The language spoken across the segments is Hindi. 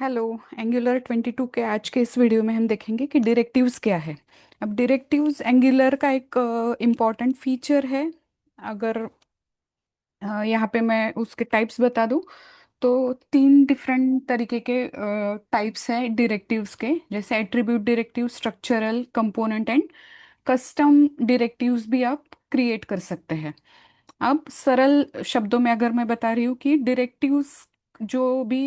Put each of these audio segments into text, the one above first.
हेलो। एंगुलर 22 के आज के इस वीडियो में हम देखेंगे कि डायरेक्टिव्स क्या है। अब डायरेक्टिव्स एंगुलर का एक इम्पॉर्टेंट फीचर है। अगर यहाँ पे मैं उसके टाइप्स बता दूँ तो तीन डिफरेंट तरीके के टाइप्स हैं डायरेक्टिव्स के, जैसे attribute directive, structural, component and custom directives भी आप क्रिएट कर सकते हैं। अब सरल शब्दों में अगर मैं बता रही हूँ कि डायरेक्टिव्स जो भी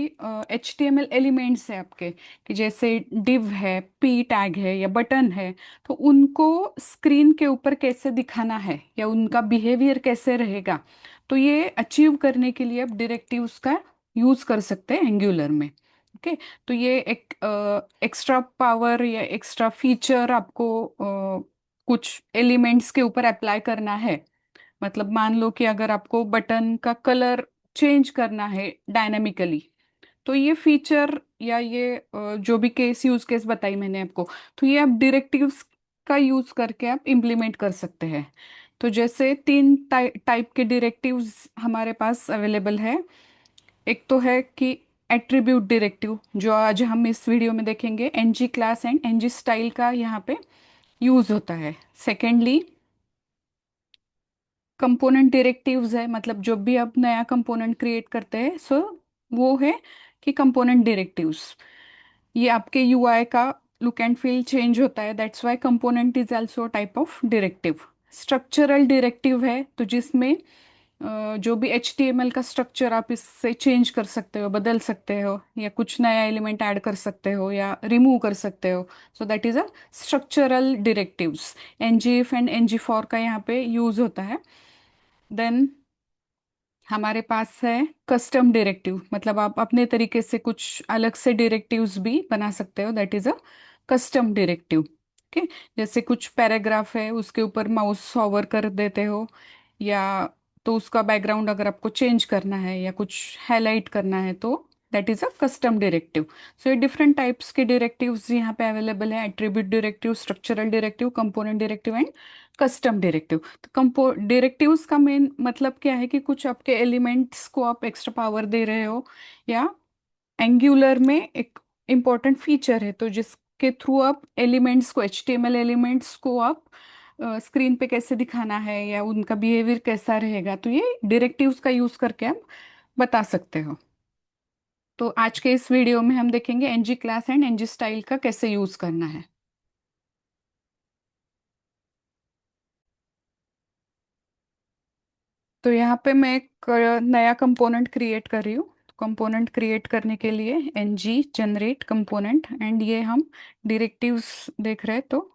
HTML एलिमेंट्स है आपके, कि जैसे डिव है, पी टैग है या बटन है, तो उनको स्क्रीन के ऊपर कैसे दिखाना है या उनका बिहेवियर कैसे रहेगा, तो ये अचीव करने के लिए आप डायरेक्टिव्स का यूज कर सकते हैं एंगुलर में। ओके। तो ये एक एक्स्ट्रा पावर या एक्स्ट्रा फीचर आपको कुछ एलिमेंट्स के ऊपर अप्लाई करना है। मतलब मान लो कि अगर आपको बटन का कलर चेंज करना है डायनामिकली, तो ये फीचर या ये जो भी यूज केस बताई मैंने आपको, तो ये आप डायरेक्टिव्स का यूज करके आप इम्प्लीमेंट कर सकते हैं। तो जैसे तीन टाइप के डायरेक्टिव्स हमारे पास अवेलेबल है। एक तो है कि एट्रीब्यूट डायरेक्टिव, जो आज हम इस वीडियो में देखेंगे, NG class and NG style का यहाँ पे यूज होता है। सेकेंडली, कंपोनेंट डायरेक्टिव्स है, मतलब जब भी आप नया कंपोनेंट क्रिएट करते हैं, सो वो है कि कंपोनेंट डायरेक्टिव्स, ये आपके यूआई का लुक एंड फील चेंज होता है, that's why component is also type of directive. Structural directive है, तो जिसमें जो भी HTML का स्ट्रक्चर आप इससे चेंज कर सकते हो, बदल सकते हो, या कुछ नया एलिमेंट ऐड कर सकते हो या रिमूव कर सकते हो, so that is a structural directives. ngif and ngfor का यहाँ पे यूज होता है। देन हमारे पास है कस्टम डायरेक्टिव, मतलब आप अपने तरीके से कुछ अलग से डायरेक्टिव्स भी बना सकते हो, that is a custom directive. Okay. जैसे कुछ पैराग्राफ है, उसके ऊपर माउस हॉवर कर देते हो, या तो उसका बैकग्राउंड अगर आपको चेंज करना है या कुछ हाईलाइट करना है, तो that is a custom directive. So ये डिफरेंट टाइप्स के डायरेक्टिव्स यहाँ पे अवेलेबल है: attribute directive, structural directive, component directive and custom directive. तो कंपो डायरेक्टिव्स का मेन मतलब क्या है कि कुछ आपके एलिमेंट्स को आप एक्स्ट्रा पावर दे रहे हो, या एंगुलर में एक इम्पॉर्टेंट फीचर है, तो जिसके थ्रू आप एलिमेंट्स को, HTML एलिमेंट्स को आप स्क्रीन पे कैसे दिखाना है या उनका बिहेवियर कैसा रहेगा, तो ये डायरेक्टिव्स का यूज करके आप बता सकते हो। तो आज के इस वीडियो में हम देखेंगे NG class and NG style का कैसे यूज करना है। तो यहाँ पे मैं एक नया कंपोनेंट क्रिएट कर रही हूँ। कंपोनेंट क्रिएट करने के लिए ng जनरेट कंपोनेंट, एंड ये हम डायरेक्टिव्स देख रहे हैं, तो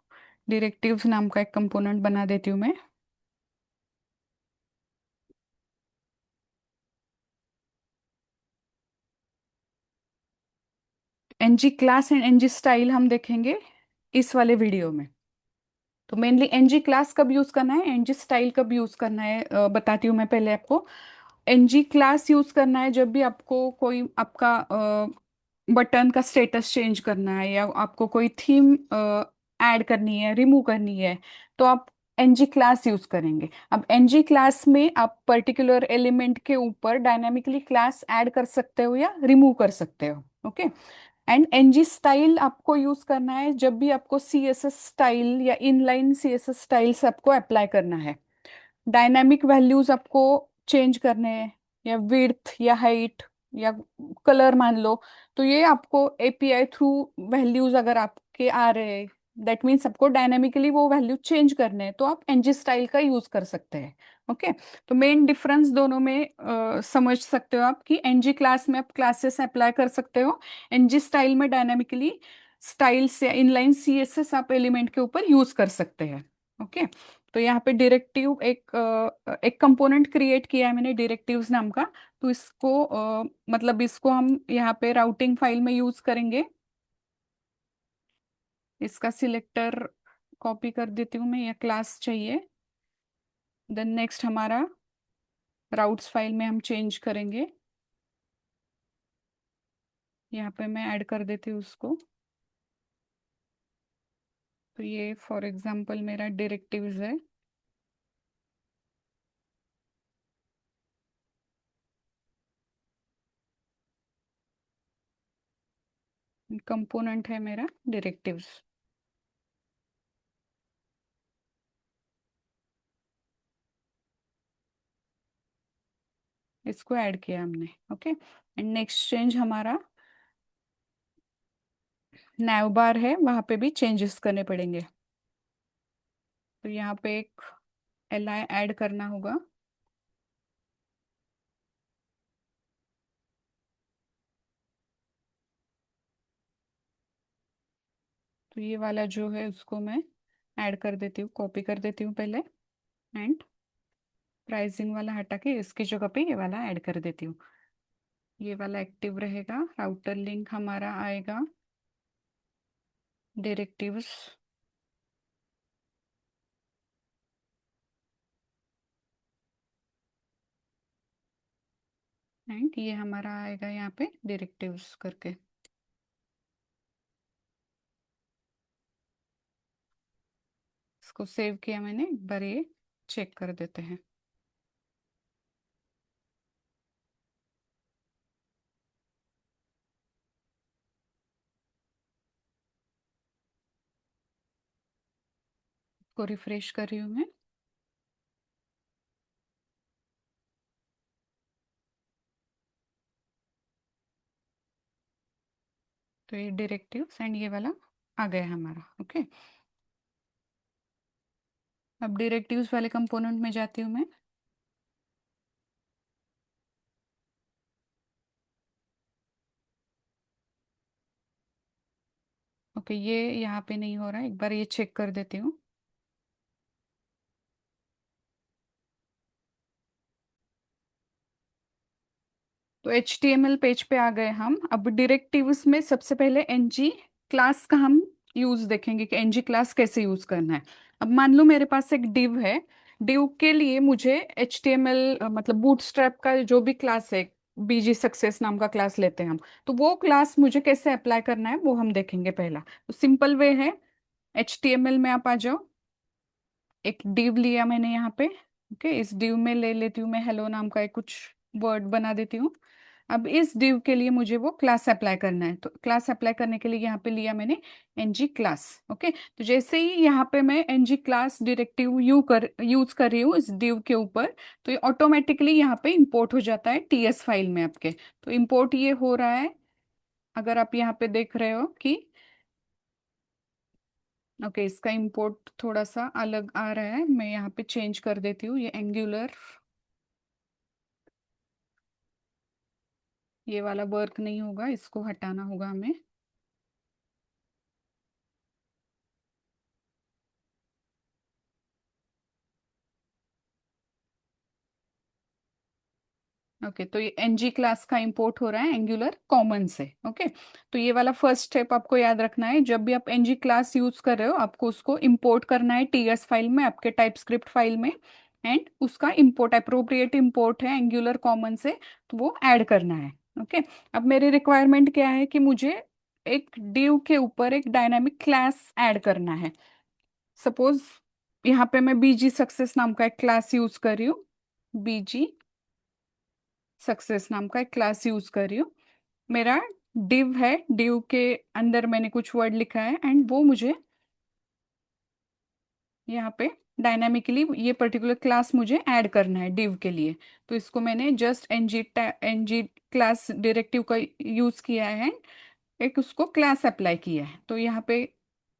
डायरेक्टिव्स नाम का एक कंपोनेंट बना देती हूँ मैं। ng class and ng style हम देखेंगे इस वाले वीडियो में। तो मेनली ng क्लास कब यूज करना है, ng स्टाइल कब यूज करना है, बताती हूँ मैं पहले आपको। ng क्लास यूज करना है जब भी आपको कोई आपका बटन का स्टेटस चेंज करना है, या आपको कोई थीम ऐड करनी है, रिमूव करनी है, तो आप ng क्लास यूज करेंगे। अब ng क्लास में आप पर्टिकुलर एलिमेंट के ऊपर डायनामिकली क्लास ऐड कर सकते हो या रिमूव कर सकते हो। ओके। एंड ng स्टाइल आपको यूज करना है जब भी आपको CSS स्टाइल या इनलाइन CSS स्टाइल्स आपको अप्लाई करना है, डायनामिक वैल्यूज आपको चेंज करने हैं, या विड्थ या हाइट या कलर मान लो, तो ये आपको API थ्रू वैल्यूज अगर आपके आ रहे हैं, दैट मीन्स आपको डायनामिकली वो वैल्यू चेंज करने हैं, तो आप ng स्टाइल का यूज कर सकते हैं। ओके। तो मेन डिफरेंस दोनों में समझ सकते हो आप कि ng क्लास में आप क्लासेस अप्लाई कर सकते हो, ng स्टाइल में डायनामिकली स्टाइल्स या इनलाइन CSS आप एलिमेंट के ऊपर यूज कर सकते हैं। ओके। तो यहाँ पे डायरेक्टिव एक कंपोनेंट क्रिएट किया है मैंने डायरेक्टिव्स नाम का। तो इसको मतलब इसको हम यहाँ पे राउटिंग फाइल में यूज करेंगे। इसका सिलेक्टर कॉपी कर देती हूँ मैं, या क्लास चाहिए। देन नेक्स्ट हमारा राउट्स फाइल में हम चेंज करेंगे, यहाँ पे मैं ऐड कर देती हूँ उसको। तो ये फॉर एग्जांपल मेरा डायरेक्टिव्स है। कंपोनेंट है मेरा डायरेक्टिव्स। इसको ऐड किया हमने। ओके, एंड नेक्स्ट चेंज हमारा नैव बार है, वहां पे भी चेंजेस करने पड़ेंगे। तो यहाँ पे एक एल आई ऐड करना होगा। तो ये वाला जो है उसको मैं ऐड कर देती हूँ, कॉपी कर देती हूँ पहले। एंड प्राइसिंग वाला हटा के इसकी जगह पे ये वाला ऐड कर देती हूँ। ये वाला एक्टिव रहेगा। राउटर लिंक हमारा आएगा डायरेक्टिव्स। एंड ये हमारा आएगा यहाँ पे डायरेक्टिव्स करके। इसको सेव किया मैंने, एक बार ये चेक कर देते हैं। इसको रिफ्रेश कर रही हूँ मैं। तो ये डायरेक्टिव्स एंड ये वाला आ गया हमारा। ओके, अब डायरेक्टिव्स वाले कंपोनेंट में जाती हूँ मैं। ओके, ये यहाँ पे नहीं हो रहा है, एक बार ये चेक कर देती हूँ। तो HTML पेज पे आ गए हम। अब डायरेक्टिव्स में सबसे पहले NG क्लास का हम यूज देखेंगे कि NG क्लास कैसे यूज करना है। अब मान लो मेरे पास एक div है। div के लिए मुझे HTML मतलब बूटस्ट्रैप का जो भी क्लास है, BG सक्सेस नाम का क्लास लेते हैं हम। तो वो क्लास मुझे कैसे अप्लाई करना है वो हम देखेंगे पहला। तो सिंपल वे है, HTML में आप आ जाओ। एक div लिया मैंने यहाँ पे। ओके, इस div में ले लेती हूँ मैं हेलो नाम का एक कुछ वर्ड बना देती हूँ। अब इस div के लिए मुझे वो क्लास अप्लाई करना है। तो क्लास अप्लाई करने के लिए यहाँ पे लिया मैंने ng क्लास। ओके, तो जैसे ही यहाँ पे मैं ng क्लास डायरेक्टिव यूज कर रही हूँ इस div के ऊपर, तो ये ऑटोमेटिकली यहाँ पे इंपोर्ट हो जाता है TS फाइल में आपके। तो इंपोर्ट ये हो रहा है, अगर आप यहाँ पे देख रहे हो कि ओके, इसका इंपोर्ट थोड़ा सा अलग आ रहा है। मैं यहाँ पे चेंज कर देती हूँ, ये एंगुलर, ये वाला वर्क नहीं होगा, इसको हटाना होगा हमें। ओके, तो ये NG क्लास का इंपोर्ट हो रहा है एंगुलर कॉमन से। ओके, तो ये वाला फर्स्ट स्टेप आपको याद रखना है। जब भी आप NG क्लास यूज कर रहे हो आपको उसको इंपोर्ट करना है TS फाइल में, आपके टाइपस्क्रिप्ट फाइल में। एंड उसका इंपोर्ट अप्रोप्रिएट इंपोर्ट है एंगुलर कॉमन से, तो वो ऐड करना है। ओके, अब मेरी रिक्वायरमेंट क्या है कि मुझे एक div के ऊपर एक डायनामिक क्लास ऐड करना है। सपोज यहाँ पे मैं BG सक्सेस नाम का एक क्लास यूज कर रही हूँ। BG सक्सेस नाम का एक क्लास यूज कर रही हूँ। मेरा div है, div के अंदर मैंने कुछ वर्ड लिखा है एंड वो मुझे यहाँ पे डायनामिकली ये पर्टिकुलर क्लास मुझे ऐड करना है div के लिए। तो इसको मैंने जस्ट ng क्लास डायरेक्टिव का यूज किया है, एक उसको क्लास अप्लाई किया है। तो यहाँ पे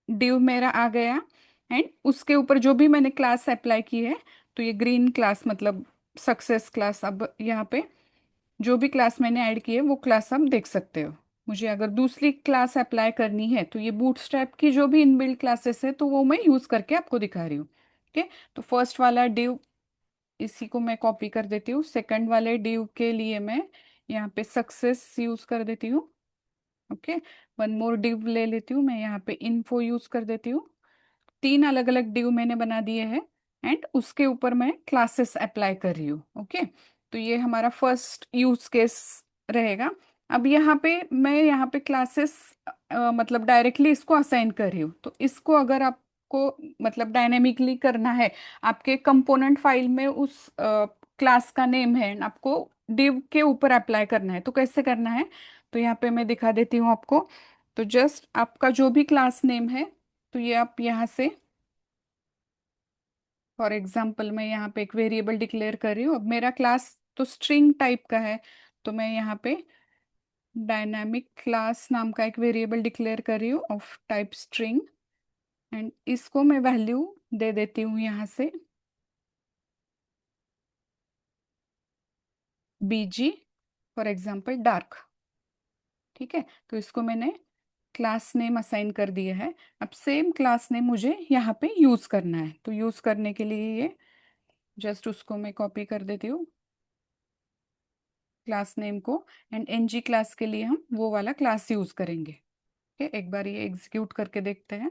div मेरा आ गया एंड उसके ऊपर जो भी मैंने क्लास अप्लाई की है, तो ये ग्रीन क्लास मतलब सक्सेस क्लास। अब यहाँ पे जो भी क्लास मैंने ऐड की है वो क्लास आप देख सकते हो। मुझे अगर दूसरी क्लास अप्लाई करनी है तो ये बूटस्ट्रैप की जो भी इनबिल्ट क्लासेस है तो वो मैं यूज करके आपको दिखा रही हूँ। ओके, तो फर्स्ट वाला div, इसी को मैं कॉपी कर देती हूँ। सेकंड वाले div के लिए मैं यहाँ पे सक्सेस यूज कर देती हूँ। ओके, वन मोर div ले लेती हूँ मैं, यहाँ पे इन्फो यूज कर देती हूँ। तीन अलग अलग div मैंने बना दिए हैं एंड उसके ऊपर मैं क्लासेस अप्लाई कर रही हूँ। ओके, तो ये हमारा फर्स्ट यूज केस रहेगा। अब यहाँ पे मैं यहाँ पे क्लासेस मतलब डायरेक्टली इसको असाइन कर रही हूँ। तो इसको अगर आपको मतलब डायनेमिकली करना है, आपके कंपोनेंट फाइल में उस क्लास का नेम है and आपको div के ऊपर अप्लाई करना है, तो कैसे करना है? तो यहाँ पे मैं दिखा देती हूँ आपको। तो जस्ट आपका जो भी क्लास नेम है, तो ये आप यहाँ से, फॉर एग्जाम्पल मैं यहाँ पे एक वेरिएबल डिक्लेयर कर रही हूँ। अब मेरा क्लास तो स्ट्रिंग टाइप का है, तो मैं यहाँ पे डायनामिक क्लास नाम का एक वेरिएबल डिक्लेयर कर रही हूँ ऑफ टाइप स्ट्रिंग। एंड इसको मैं वैल्यू दे देती हूँ यहाँ से बीजी, फॉर एग्जाम्पल डार्क। ठीक है, तो इसको मैंने क्लास नेम असाइन कर दिया है। अब सेम क्लास नेम मुझे यहाँ पे यूज करना है, तो यूज करने के लिए ये जस्ट उसको मैं कॉपी कर देती हूँ क्लास नेम को। एंड एनजी क्लास के लिए हम वो वाला क्लास यूज करेंगे। ठीक है, एक बार ये एग्जीक्यूट करके देखते हैं।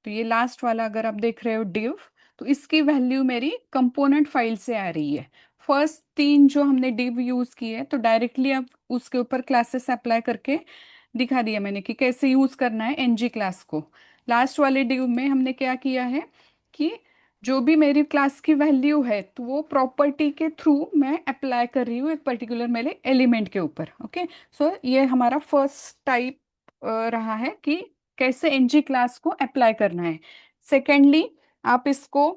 तो ये लास्ट वाला अगर आप देख रहे हो div, तो इसकी वैल्यू मेरी कंपोनेंट फाइल से आ रही है। फर्स्ट तीन जो हमने div यूज किए, तो डायरेक्टली अब उसके ऊपर क्लासेस अप्लाई करके दिखा दिया मैंने कि कैसे यूज करना है एनजी क्लास को। लास्ट वाले div में हमने क्या किया है कि जो भी मेरी क्लास की वैल्यू है, तो वो प्रॉपर्टी के थ्रू मैं अप्लाई कर रही हूँ एक पर्टिकुलर मेरे एलिमेंट के ऊपर। ओके, सो ये हमारा फर्स्ट टाइप रहा है कि कैसे एनजी क्लास को अप्लाई करना है। सेकेंडली, आप इसको,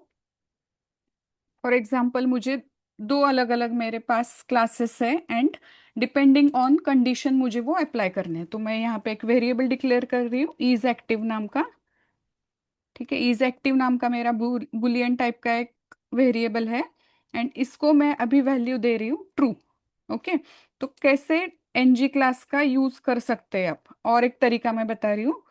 फॉर एग्जांपल मुझे दो अलग अलग मेरे पास क्लासेस है, एंड डिपेंडिंग ऑन कंडीशन मुझे वो अप्लाई करने हैं, तो मैं यहाँ पे एक वेरिएबल डिक्लेयर कर रही हूँ इज एक्टिव नाम का। ठीक है, इज एक्टिव नाम का मेरा बुलियन टाइप का एक वेरिएबल है, एंड इसको मैं अभी वैल्यू दे रही हूँ ट्रू। ओके, तो कैसे एनजी क्लास का यूज कर सकते हैं आप, और एक तरीका मैं बता रही हूँ।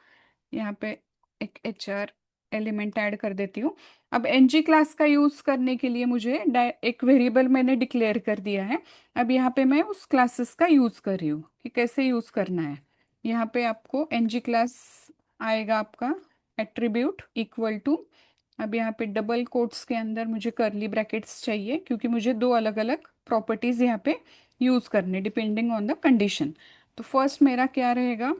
यहाँ पे एक HR एलिमेंट ऐड कर देती हूँ। अब एनजी क्लास का यूज करने के लिए मुझे एक वेरिएबल मैंने डिक्लेयर कर दिया है। अब यहाँ पे मैं उस क्लासेस का यूज कर रही हूँ कि कैसे यूज करना है। यहाँ पे आपको एनजी क्लास आएगा आपका एट्रीब्यूट इक्वल टू, अब यहाँ पे डबल कोट्स के अंदर मुझे करली ब्रैकेट्स चाहिए, क्योंकि मुझे दो अलग अलग प्रॉपर्टीज यहाँ पे यूज करने डिपेंडिंग ऑन द कंडीशन। तो फर्स्ट मेरा क्या रहेगा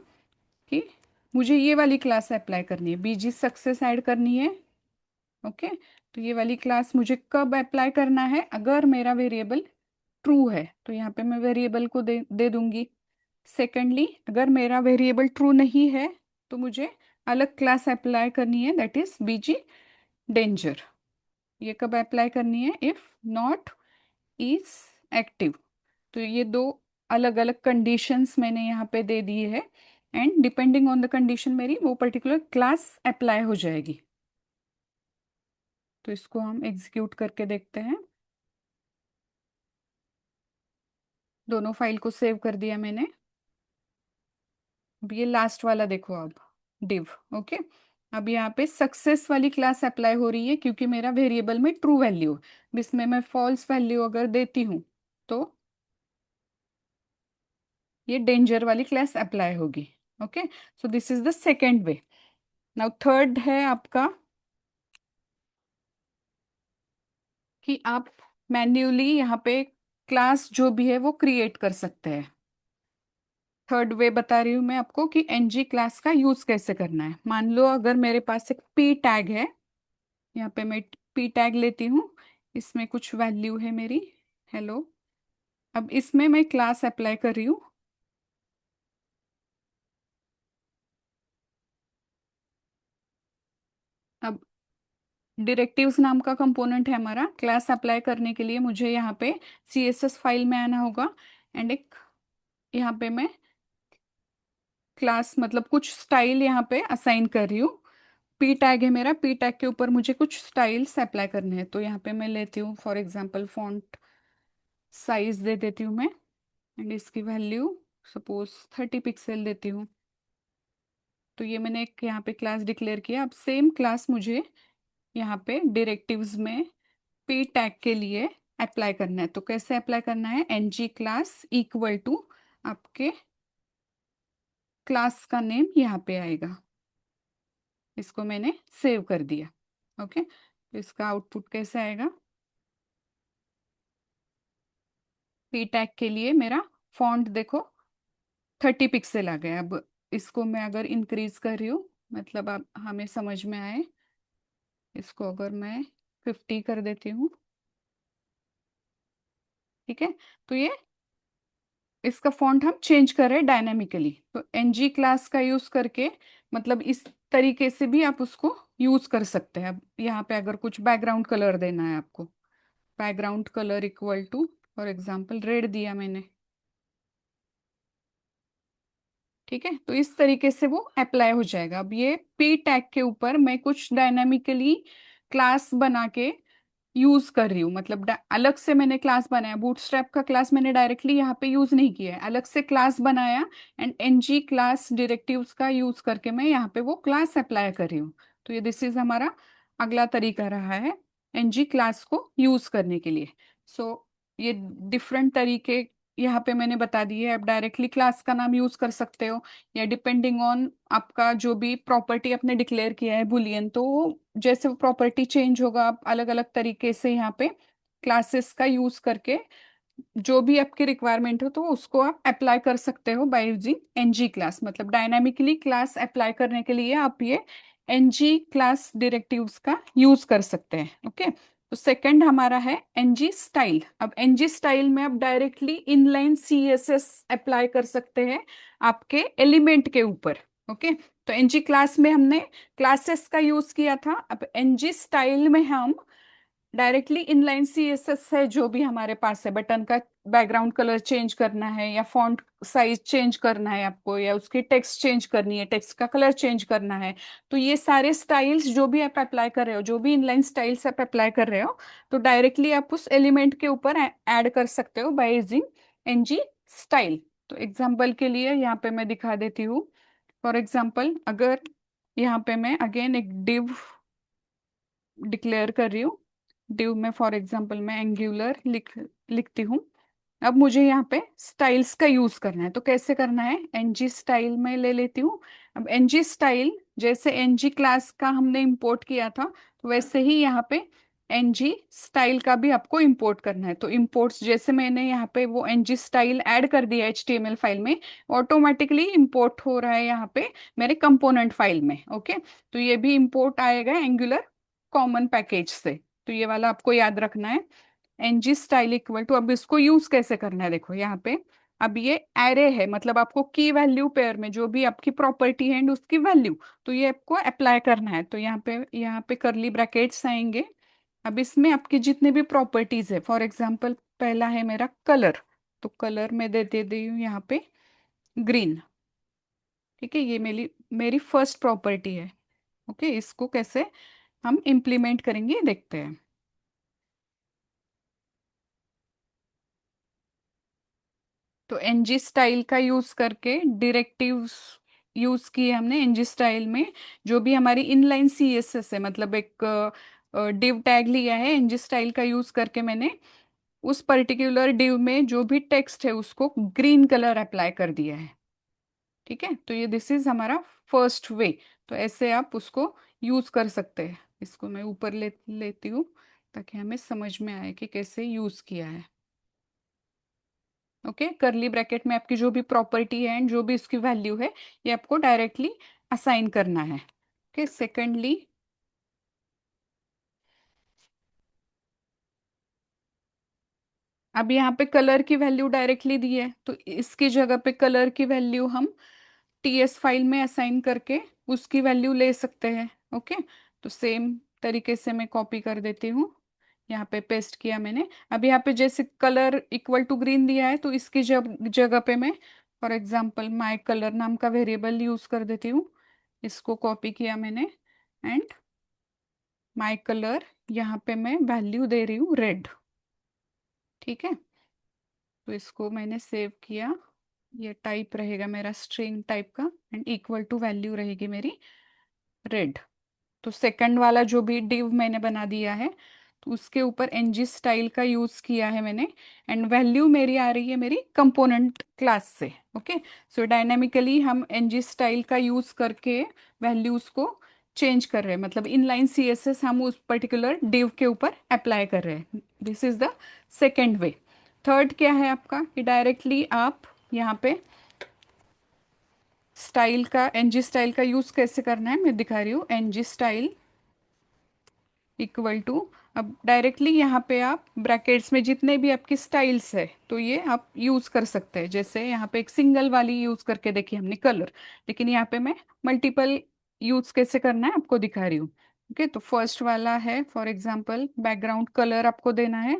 कि मुझे ये वाली क्लास अप्लाई करनी है, बीजी सक्सेस ऐड करनी है। ओके, तो ये वाली क्लास मुझे कब अप्लाई करना है, अगर मेरा वेरिएबल ट्रू है, तो यहाँ पे मैं वेरिएबल को दे दूंगी। सेकेंडली, अगर मेरा वेरिएबल ट्रू नहीं है, तो मुझे अलग क्लास अप्लाई करनी है, दैट इज बीजी डेंजर। ये कब अप्लाई करनी है, इफ नॉट इज एक्टिव। तो ये दो अलग अलग कंडीशंस मैंने यहाँ पे दे दी है, and depending on the condition मेरी वो पर्टिकुलर क्लास अप्लाई हो जाएगी। तो इसको हम एग्जीक्यूट करके देखते हैं। दोनों फाइल को सेव कर दिया मैंने। अब ये लास्ट वाला देखो, अब div। ओके, अब यहाँ पे सक्सेस वाली क्लास अप्लाई हो रही है, क्योंकि मेरा वेरिएबल में ट्रू वैल्यू, इसमें मैं फॉल्स वैल्यू अगर देती हूँ, तो ये डेंजर वाली क्लास अप्लाई होगी। Okay, so this is the second way. Now third है आपका कि आप मैन्युअली यहाँ पे क्लास जो भी है वो क्रिएट कर सकते हैं। थर्ड वे बता रही हूँ मैं आपको कि एनजी क्लास का यूज कैसे करना है। मान लो अगर मेरे पास एक पी टैग है, यहाँ पे मैं पी टैग लेती हूँ, इसमें कुछ वैल्यू है मेरी हेलो। अब इसमें मैं क्लास अप्लाई कर रही हूँ। अब डायरेक्टिव्स नाम का कंपोनेंट है हमारा, क्लास अप्लाई करने के लिए मुझे यहाँ पे CSS फाइल में आना होगा, एंड एक यहाँ पे मैं क्लास मतलब कुछ स्टाइल यहाँ पे असाइन कर रही हूँ। पी टैग है मेरा, पी टैग के ऊपर मुझे कुछ स्टाइल्स अप्लाई करने हैं, तो यहाँ पे मैं लेती हूँ फॉर एग्जांपल फॉन्ट साइज दे देती हूँ मैं, एंड इसकी वैल्यू सपोज 30 पिक्सल देती हूँ। तो ये मैंने एक यहाँ पे क्लास डिक्लेयर किया। अब सेम क्लास मुझे यहाँ पे डायरेक्टिव्स में पी टैग के लिए अप्लाई करना है। तो कैसे अप्लाई करना है, एनजी क्लास इक्वल टू आपके क्लास का नेम यहाँ पे आएगा। इसको मैंने सेव कर दिया। ओके, तो इसका आउटपुट कैसे आएगा, पी टैग के लिए मेरा फॉन्ट देखो 30 पिक्सल आ गया। अब इसको मैं अगर इंक्रीज कर रही हूँ, मतलब अब हमें समझ में आए, इसको अगर मैं 50 कर देती हूँ, ठीक है, तो ये इसका फॉन्ट हम चेंज कर रहे हैं डायनामिकली, तो एनजी क्लास का यूज करके मतलब इस तरीके से भी आप उसको यूज कर सकते हैं। अब यहाँ पे अगर कुछ बैकग्राउंड कलर देना है आपको, background colour equal to for example red दिया मैंने। ठीक है, तो इस तरीके से वो अप्लाई हो जाएगा। अब ये पी टैग के ऊपर मैं कुछ डायनामिकली क्लास बना के यूज कर रही हूँ, मतलब अलग से मैंने क्लास बनाया, बूटस्ट्रैप का क्लास मैंने डायरेक्टली यहाँ पे यूज नहीं किया है, अलग से क्लास बनाया एंड एनजी क्लास डायरेक्टिव्स का यूज करके मैं यहाँ पे वो क्लास अप्लाई कर रही हूँ। तो ये दिस इज हमारा अगला तरीका रहा है एनजी क्लास को यूज करने के लिए। सो ये डिफरेंट तरीके यहाँ पे मैंने बता दिए। आप डायरेक्टली क्लास का नाम यूज कर सकते हो, या डिपेंडिंग ऑन आपका जो भी प्रॉपर्टी आपने डिक्लेयर किया है बुलियन, तो जैसे वो प्रॉपर्टी चेंज होगा आप अलग अलग तरीके से यहाँ पे क्लासेस का यूज करके जो भी आपकी रिक्वायरमेंट हो तो उसको आप अप्लाई कर सकते हो बाय यूजिंग एनजी क्लास। मतलब डायनामिकली क्लास अप्लाई करने के लिए आप ये एनजी क्लास डायरेक्टिव्स का यूज कर सकते हैं। ओके, तो सेकंड हमारा है एनजी स्टाइल। अब एनजी स्टाइल में आप डायरेक्टली इनलाइन सीएसएस अप्लाई कर सकते हैं आपके एलिमेंट के ऊपर। ओके, तो एनजी क्लास में हमने क्लासेस का यूज किया था, अब एनजी स्टाइल में हम डायरेक्टली इनलाइन सीएसएस है जो भी हमारे पास है, बटन का बैकग्राउंड कलर चेंज करना है या फॉन्ट साइज चेंज करना है आपको, या उसकी टेक्स्ट चेंज करनी है, टेक्स्ट का कलर चेंज करना है, तो ये सारे स्टाइल्स जो भी आप अप्लाई कर रहे हो, जो भी इनलाइन स्टाइल्स आप अप्लाई कर रहे हो, तो डायरेक्टली आप उस एलिमेंट के ऊपर ऐड कर सकते हो बाय यूजिंग एनजी स्टाइल। तो एग्जाम्पल के लिए यहाँ पे मैं दिखा देती हूँ। फॉर एग्जाम्पल अगर यहाँ पे मैं अगेन एक डिव डिक्लेयर कर रही हूँ, डिव में फॉर एग्जांपल मैं एंगुलर लिखती हूँ। अब मुझे यहाँ पे स्टाइल्स का यूज करना है, तो कैसे करना है, एनजी स्टाइल में ले लेती हूँ। अब एनजी स्टाइल जैसे एनजी क्लास का हमने इंपोर्ट किया था, तो वैसे ही यहाँ पे एनजी स्टाइल का भी आपको इंपोर्ट करना है। तो इंपोर्ट्स जैसे मैंने यहाँ पे वो एनजी स्टाइल ऐड कर दिया एचटीएमएल फाइल में, ऑटोमेटिकली इंपोर्ट हो रहा है यहाँ पे मेरे कंपोनेंट फाइल में। ओके, तो ये भी इंपोर्ट आएगा एंगुलर कॉमन पैकेज से, तो ये वाला आपको याद रखना है। एनजी स्टाइल इक्वल टू, अब इसको यूज कैसे करना है देखो यहाँ पे। अब ये एरे है, मतलब आपको की वैल्यू पेयर में जो भी आपकी प्रॉपर्टी है एंड उसकी वैल्यू, तो ये आपको अप्लाई करना है। तो यहाँ पे करली ब्रैकेट्स आएंगे। अब इसमें आपकी जितने भी प्रॉपर्टीज है, फॉर एग्जांपल पहला है मेरा कलर, तो कलर में दे दी हूँ यहाँ पे ग्रीन। ठीक है, ये मेरी मेरी फर्स्ट प्रॉपर्टी है। ओके, इसको कैसे हम इम्प्लीमेंट करेंगे देखते हैं। तो एनजी स्टाइल का यूज करके डायरेक्टिव्स यूज किए हमने एनजी स्टाइल में। जो भी हमारी इनलाइन सीएसएस है, मतलब एक डिव टैग लिया है एनजी स्टाइल का यूज करके मैंने उस पर्टिकुलर डिव में जो भी टेक्स्ट है उसको ग्रीन कलर अप्लाई कर दिया है। ठीक है, तो ये दिस इज हमारा फर्स्ट वे। तो ऐसे आप उसको यूज कर सकते हैं। इसको मैं ऊपर लेती हूँ ताकि हमें समझ में आए कि कैसे यूज किया है। ओके, करली ब्रैकेट में आपकी जो भी प्रॉपर्टी है एंड जो भी इसकी वैल्यू है ये आपको डायरेक्टली असाइन करना है। ओके, सेकेंडली अब यहाँ पे कलर की वैल्यू डायरेक्टली दी है, तो इसकी जगह पे कलर की वैल्यू हम टीएस फाइल में असाइन करके उसकी वैल्यू ले सकते हैं। ओके, तो सेम तरीके से मैं कॉपी कर देती हूँ, यहाँ पे पेस्ट किया मैंने। अब यहाँ पे जैसे कलर इक्वल टू ग्रीन दिया है, तो इसकी जगह पे मैं फॉर एग्जांपल माय कलर नाम का वेरिएबल यूज कर देती हूँ। इसको कॉपी किया मैंने एंड माय कलर यहाँ पे मैं वैल्यू दे रही हूँ रेड। ठीक है, तो इसको मैंने सेव किया। ये टाइप रहेगा मेरा स्ट्रिंग टाइप का एंड इक्वल टू वैल्यू रहेगी मेरी रेड। तो सेकंड वाला जो भी डिव मैंने बना दिया है, तो उसके ऊपर एनजी स्टाइल का यूज किया है मैंने एंड वैल्यू मेरी आ रही है मेरी कंपोनेंट क्लास से। ओके, सो डायनामिकली हम एनजी स्टाइल का यूज करके वैल्यूज को चेंज कर रहे हैं, मतलब इनलाइन सीएसएस हम उस पर्टिकुलर डिव के ऊपर अप्लाई कर रहे हैं। This is the second way. Third क्या है आपका कि डायरेक्टली आप यहाँ पे स्टाइल का एनजी स्टाइल का यूज कैसे करना है मैं दिखा रही हूँ। एनजी स्टाइल इक्वल टू, अब डायरेक्टली यहाँ पे आप ब्रैकेट्स में जितने भी आपकी स्टाइल्स है तो ये आप यूज कर सकते हैं। जैसे यहाँ पे एक सिंगल वाली यूज करके देखी हमने कलर, लेकिन यहाँ पे मैं मल्टीपल यूज कैसे करना है आपको दिखा रही हूँ। ओके, तो फर्स्ट वाला है फॉर एग्जांपल बैकग्राउंड कलर आपको देना है।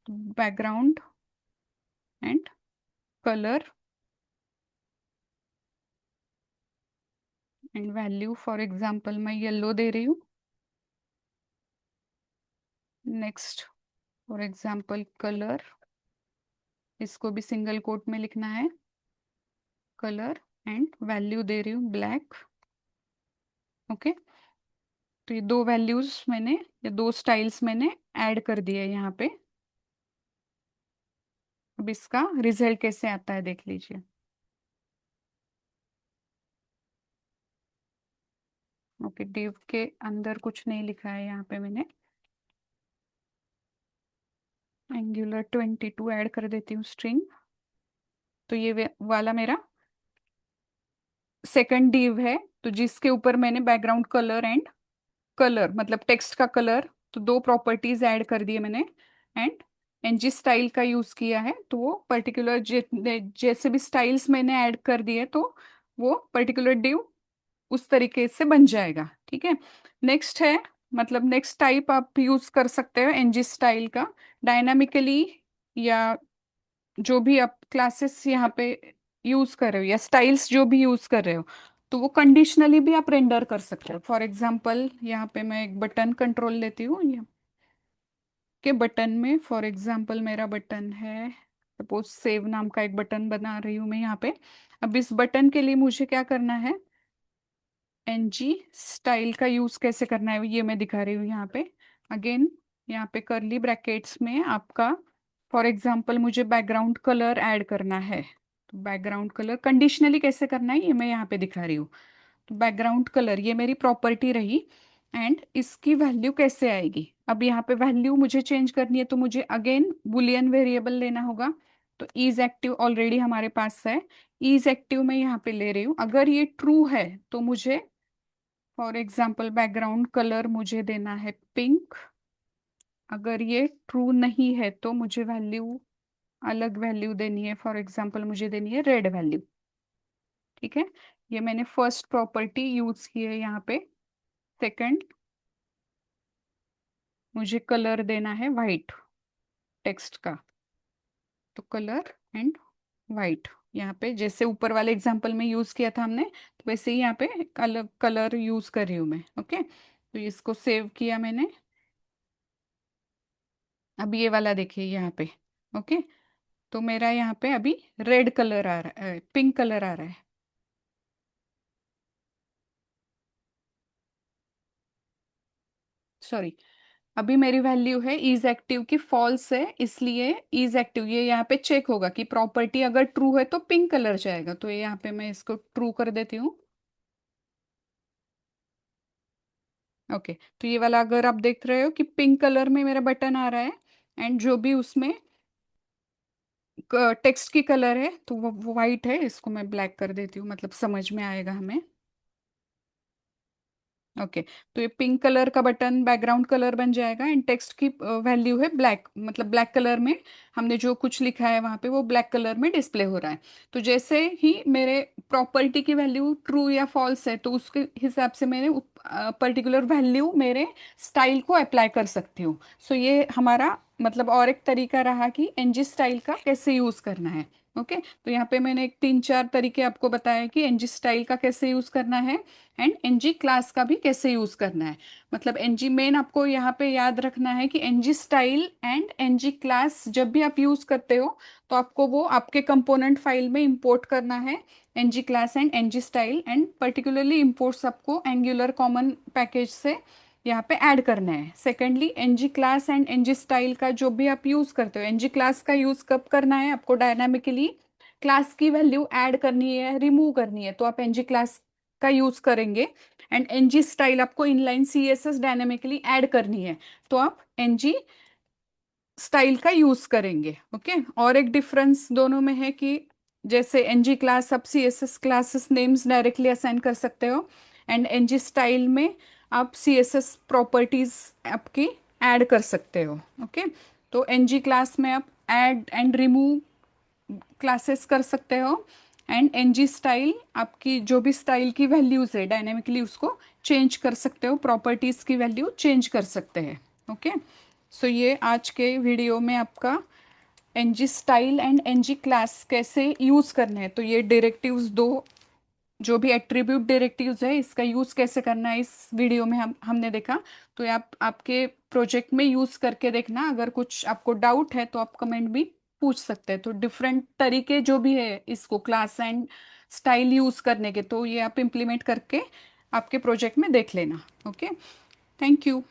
Background and colour and value for example मैं येलो दे रही हूँ। नेक्स्ट फॉर एग्जांपल कलर, इसको भी सिंगल कोट में लिखना है। कलर एंड वैल्यू दे रही हूँ ब्लैक। ओके, तो ये दो वैल्यूज मैंने, ये दो स्टाइल्स मैंने ऐड कर दिए यहाँ पे। अब इसका रिजल्ट कैसे आता है देख लीजिए। ओके, डिव के अंदर कुछ नहीं लिखा है यहाँ पे मैंने। एंगुलर 22 ऐड कर देती हूँ स्ट्रिंग। तो ये वाला मेरा सेकंड डिव है, तो जिसके ऊपर मैंने बैकग्राउंड कलर एंड कलर मतलब टेक्स्ट का कलर, तो दो प्रॉपर्टीज ऐड कर दिए मैंने। एंड एनजी स्टाइल का यूज किया है, तो वो पर्टिकुलर जैसे भी स्टाइल्स मैंने ऐड कर दिए तो वो पर्टिकुलर डिव उस तरीके से बन जाएगा। ठीक है, नेक्स्ट है, मतलब नेक्स्ट टाइप आप यूज कर सकते हो एनजी स्टाइल का डायनामिकली, या जो भी आप क्लासेस यहाँ पे यूज कर रहे हो या स्टाइल्स जो भी यूज कर रहे हो, तो वो कंडीशनली भी आप रेंडर कर सकते हो। फॉर एग्जांपल यहाँ पे मैं एक बटन कंट्रोल लेती हूँ, ये के बटन में फॉर एग्जांपल मेरा बटन है, सपोज सेव नाम का एक बटन बना रही हूँ मैं यहाँ पे। अब इस बटन के लिए मुझे क्या करना है, एनजी स्टाइल का यूज कैसे करना है ये मैं दिखा रही हूँ यहाँ पे। अगेन यहाँ पे करली ब्रैकेट्स में आपका फॉर एग्जांपल मुझे बैकग्राउंड कलर ऐड करना है, तो बैकग्राउंड कलर कंडीशनली कैसे करना है ये मैं यहाँ पे दिखा रही हूँ। तो बैकग्राउंड कलर ये मेरी प्रॉपर्टी रही, एंड इसकी वैल्यू कैसे आएगी, अब यहाँ पे वैल्यू मुझे चेंज करनी है तो मुझे अगेन बुलियन वेरिएबल लेना होगा। तो इज एक्टिव ऑलरेडी हमारे पास है, इज एक्टिव में यहाँ पे ले रही हूँ। अगर ये ट्रू है तो मुझे फॉर एग्जाम्पल बैकग्राउंड कलर मुझे देना है पिंक। अगर ये ट्रू नहीं है तो मुझे वैल्यू अलग वैल्यू देनी है, फॉर एग्जाम्पल मुझे देनी है रेड वैल्यू। ठीक है, ये मैंने फर्स्ट प्रॉपर्टी यूज की है यहाँ पे। सेकंड, मुझे कलर देना है वाइट टेक्स्ट का, तो कलर एंड वाइट यहाँ पे जैसे ऊपर वाले एग्जांपल में यूज किया था हमने, तो वैसे ही यहाँ पे अलग कलर यूज कर रही हूँ मैं। ओके, तो इसको सेव किया मैंने। अब ये वाला देखिए यहाँ पे। ओके, तो मेरा यहाँ पे अभी रेड कलर आ रहा है, पिंक कलर आ रहा है। सॉरी, अभी मेरी वैल्यू है इज एक्टिव की फॉल्स है, इसलिए इज एक्टिव ये यहाँ पे चेक होगा कि प्रॉपर्टी अगर ट्रू है तो पिंक कलर जाएगा, तो ये यहाँ पे मैं इसको ट्रू कर देती हूँ। ओके, तो ये वाला अगर आप देख रहे हो कि पिंक कलर में मेरा बटन आ रहा है, एंड जो भी उसमें टेक्स्ट की कलर है तो वो वाइट है, इसको मैं ब्लैक कर देती हूँ, मतलब समझ में आएगा हमें। ओके, तो ये पिंक कलर का बटन बैकग्राउंड कलर बन जाएगा, एंड टेक्स्ट की वैल्यू है ब्लैक, मतलब ब्लैक कलर में हमने जो कुछ लिखा है वहां पे वो ब्लैक कलर में डिस्प्ले हो रहा है। तो जैसे ही मेरे प्रॉपर्टी की वैल्यू ट्रू या फॉल्स है तो उसके हिसाब से मैंने पर्टिकुलर वैल्यू मेरे स्टाइल को अप्लाई कर सकती हूँ। सो ये हमारा मतलब और एक तरीका रहा कि एनजी स्टाइल का कैसे यूज करना है। ओके, तो यहाँ पे मैंने एक तीन चार तरीके आपको बताया कि एनजी स्टाइल का कैसे यूज करना है, एंड एनजी क्लास का भी कैसे यूज करना है। मतलब एनजी मेन आपको यहाँ पे याद रखना है कि NG style and NG class जब भी आप यूज करते हो तो आपको वो आपके कंपोनेंट फाइल में इंपोर्ट करना है, NG class and NG style, and particularly imports आपको एंगुलर कॉमन पैकेज से यहाँ पे ऐड करना है। Secondly, NG class and NG style का जो भी आप यूज करते हो, एनजी क्लास का यूज कब करना है, आपको डायनामिकली क्लास की वैल्यू ऐड करनी है रिमूव करनी है तो आप एनजी क्लास का यूज करेंगे, एंड एनजी स्टाइल आपको इनलाइन सीएसएस डायनेमिकली ऐड करनी है तो आप एनजी स्टाइल का यूज करेंगे। ओके, और एक डिफरेंस दोनों में है कि जैसे एनजी क्लास आप CSS classes names directly assign कर सकते हो, एंड एनजी स्टाइल में आप सीएसएस प्रॉपर्टीज आपकी ऐड कर सकते हो। ओके, तो एनजी क्लास में आप ऐड एंड रिमूव क्लासेस कर सकते हो। एंड एनजी स्टाइल, आपकी जो भी स्टाइल की वैल्यूज है डायनेमिकली उसको चेंज कर सकते हो, प्रॉपर्टीज की वैल्यू चेंज कर सकते हैं। ओके, सो ये आज के वीडियो में आपका NG style and NG class कैसे यूज करने हैं, तो ये डायरेक्टिव्स दो जो भी एट्रीब्यूट डायरेक्टिव्स है इसका यूज कैसे करना है इस वीडियो में हमने देखा। तो ये आप आपके प्रोजेक्ट में यूज करके देखना, अगर कुछ आपको डाउट है तो आप कमेंट भी पूछ सकते हैं। तो डिफरेंट तरीके जो भी है इसको क्लास एंड स्टाइल यूज करने के, तो ये आप इम्प्लीमेंट करके आपके प्रोजेक्ट में देख लेना। Okay, thank you.